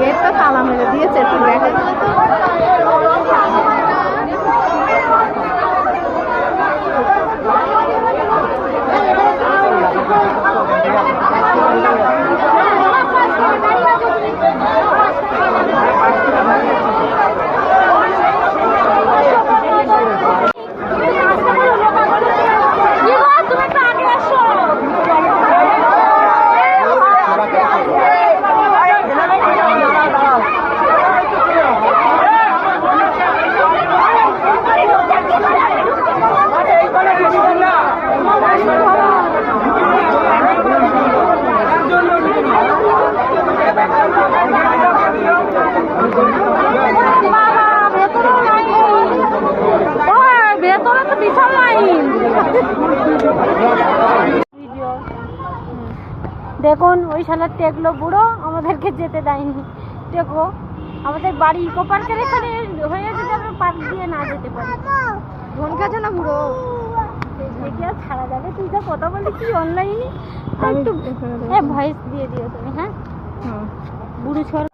গেটটা তালা মেরে দিয়েছে, একটু দেখে। দেখুন ওই শালার টেকলো বুড়ো আমাদেরকে যেতে দেয়নি। দেখো আমাদের বাড়ি ইকো পার্কের এখানে হয়ে যদি আমরা পার্ক দিয়ে না যেতে পারি। ফোন কাছে না বুড়ো, দেখি আর ছাড়া যাবে? তুই তো কথা বলি কি অনলাইনে, একটু ভয়েস দিয়ে দিও তুমি। হ্যাঁ বুড়ো ছড়